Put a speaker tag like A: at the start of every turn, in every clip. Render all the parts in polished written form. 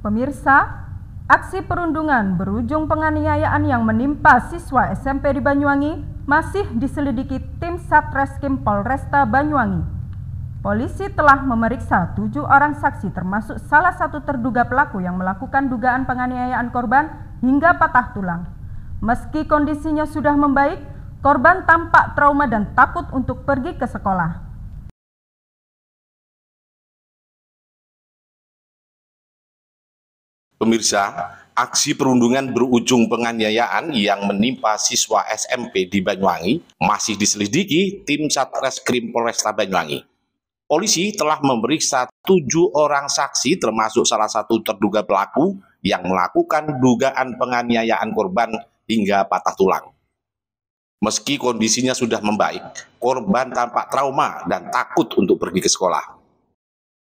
A: Pemirsa, aksi perundungan berujung penganiayaan yang menimpa siswa SMP di Banyuwangi masih diselidiki tim Satreskrim Polresta Banyuwangi. Polisi telah memeriksa 7 orang saksi termasuk salah satu terduga pelaku yang melakukan dugaan penganiayaan korban hingga patah tulang. Meski kondisinya sudah membaik, korban tampak trauma dan takut untuk pergi ke sekolah.
B: Pemirsa, aksi perundungan berujung penganiayaan yang menimpa siswa SMP di Banyuwangi masih diselidiki tim Satreskrim Polresta Banyuwangi. Polisi telah memeriksa 7 orang saksi termasuk salah satu terduga pelaku yang melakukan dugaan penganiayaan korban hingga patah tulang. Meski kondisinya sudah membaik, korban tampak trauma dan takut untuk pergi ke sekolah.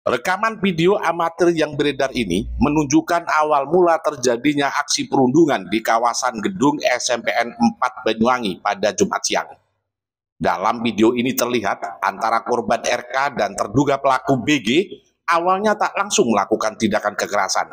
B: Rekaman video amatir yang beredar ini menunjukkan awal mula terjadinya aksi perundungan di kawasan gedung SMPN 4 Banyuwangi pada Jumat siang. Dalam video ini terlihat antara korban RK dan terduga pelaku BG awalnya tak langsung melakukan tindakan kekerasan.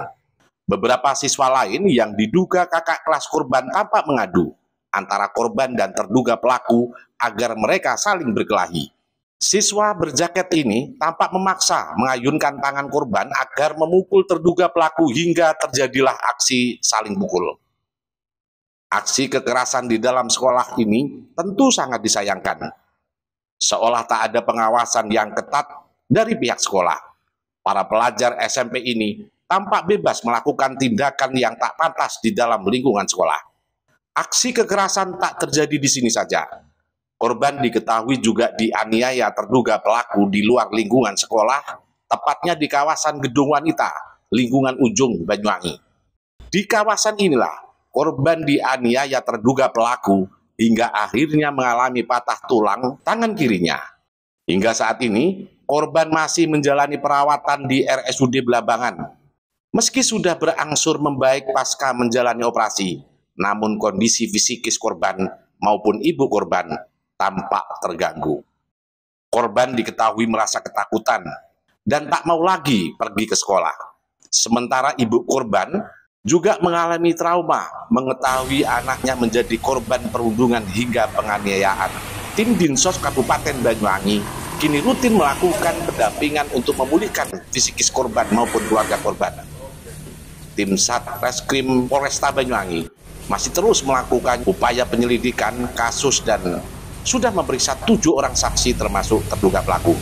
B: Beberapa siswa lain yang diduga kakak kelas korban tampak mengadu antara korban dan terduga pelaku agar mereka saling berkelahi. Siswa berjaket ini tampak memaksa mengayunkan tangan korban agar memukul terduga pelaku hingga terjadilah aksi saling pukul. Aksi kekerasan di dalam sekolah ini tentu sangat disayangkan. Seolah tak ada pengawasan yang ketat dari pihak sekolah. Para pelajar SMP ini tampak bebas melakukan tindakan yang tak pantas di dalam lingkungan sekolah. Aksi kekerasan tak terjadi di sini saja. Korban diketahui juga dianiaya terduga pelaku di luar lingkungan sekolah, tepatnya di kawasan Gedung Wanita, lingkungan Ujung, Banyuwangi. Di kawasan inilah, korban dianiaya terduga pelaku hingga akhirnya mengalami patah tulang tangan kirinya. Hingga saat ini, korban masih menjalani perawatan di RSUD Belambangan. Meski sudah berangsur membaik pasca menjalani operasi, namun kondisi fisikis korban maupun ibu korban tampak terganggu. Korban diketahui merasa ketakutan dan tak mau lagi pergi ke sekolah. Sementara ibu korban juga mengalami trauma mengetahui anaknya menjadi korban perundungan hingga penganiayaan. Tim Dinsos Kabupaten Banyuwangi kini rutin melakukan pendampingan untuk memulihkan fisikis korban maupun keluarga korban. Tim Satreskrim Polresta Banyuwangi masih terus melakukan upaya penyelidikan kasus dan sudah memeriksa 7 orang saksi termasuk terduga pelaku.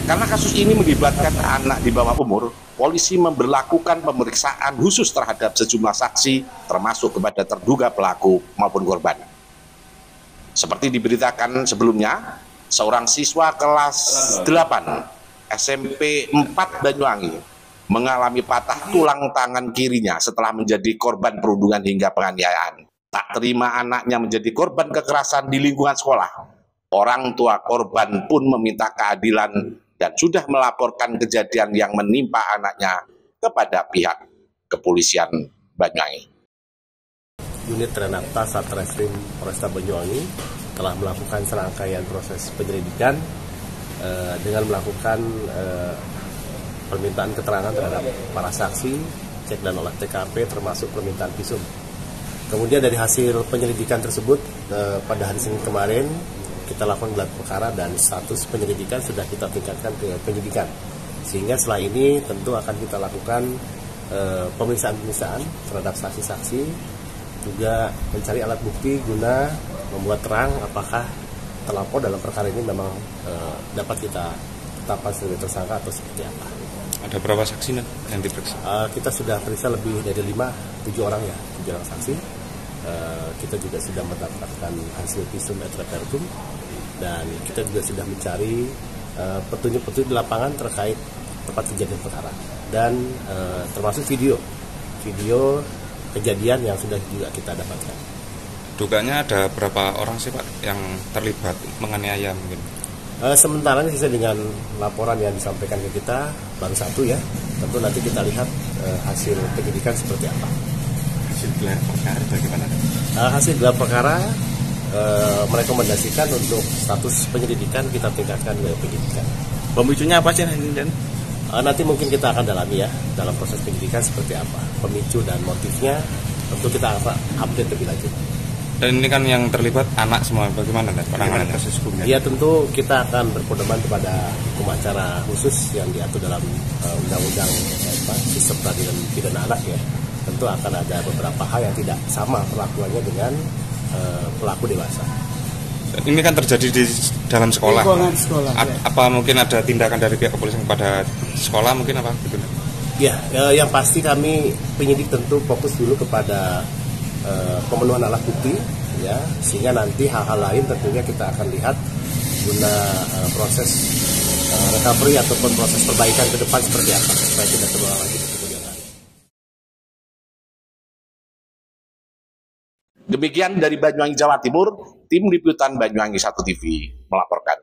B: Karena kasus ini melibatkan anak di bawah umur, polisi memberlakukan pemeriksaan khusus terhadap sejumlah saksi termasuk kepada terduga pelaku maupun korban. Seperti diberitakan sebelumnya, seorang siswa kelas 8 SMP 4 Banyuwangi mengalami patah tulang tangan kirinya setelah menjadi korban perundungan hingga penganiayaan. Tak terima anaknya menjadi korban kekerasan di lingkungan sekolah, orang tua korban pun meminta keadilan dan sudah melaporkan kejadian yang menimpa anaknya kepada pihak kepolisian Banyuwangi.
C: Unit Renata Satreskrim Polresta Banyuwangi telah melakukan serangkaian proses penyelidikan dengan melakukan permintaan keterangan terhadap para saksi, cek dan olah TKP termasuk permintaan visum. Kemudian dari hasil penyelidikan tersebut pada hari Senin kemarin kita lakukan gelar perkara dan status penyelidikan sudah kita tingkatkan ke penyidikan. Sehingga setelah ini tentu akan kita lakukan pemeriksaan terhadap saksi-saksi, juga mencari alat bukti guna membuat terang apakah terlapor dalam perkara ini memang dapat kita tetapkan sebagai tersangka atau seperti apa.
D: Ada berapa saksi yang diperiksa?
C: Kita sudah periksa lebih dari 7 orang ya, 7 orang saksi. Kita juga sudah mendapatkan hasil visum et repertum dan kita juga sudah mencari petunjuk-petunjuk di lapangan terkait tempat kejadian perkara dan termasuk video kejadian yang sudah juga kita dapatkan.
D: Dugaannya ada berapa orang sih Pak yang terlibat menganiaya mungkin?
C: Sementara ini sesuai dengan laporan yang disampaikan ke kita baru 1 ya. Tentu nanti kita lihat hasil penyidikan seperti apa.
D: Hasil gelar perkara bagaimana?
C: Hasil gelar perkara merekomendasikan untuk status penyelidikan kita tingkatkan ke penyidikan.
D: Pemicunya apa sih?
C: Nanti mungkin kita akan dalami ya dalam proses penyidikan seperti apa pemicu dan motifnya, tentu kita akan update lebih lanjut.
D: Dan ini kan yang terlibat anak semua, bagaimana penanganan kasus hukumnya?
C: Ya tentu kita akan berpedoman kepada hukum acara khusus yang diatur dalam undang-undang sistem peradilan pidana anak ya. Tentu akan ada beberapa hal yang tidak sama perlakuannya dengan pelaku dewasa.
D: Ini kan terjadi di dalam sekolah.
E: Sekolah ya.
D: Apa mungkin ada tindakan dari pihak kepolisian kepada sekolah mungkin apa?
C: Ya, yang pasti kami penyidik tentu fokus dulu kepada pemenuhan alat bukti ya, sehingga nanti hal-hal lain tentunya kita akan lihat guna proses recovery ataupun proses perbaikan ke depan seperti apa supaya tidak terulang lagi di kemudian hari.
B: Demikian dari Banyuwangi, Jawa Timur, tim liputan Banyuwangi 1 TV melaporkan.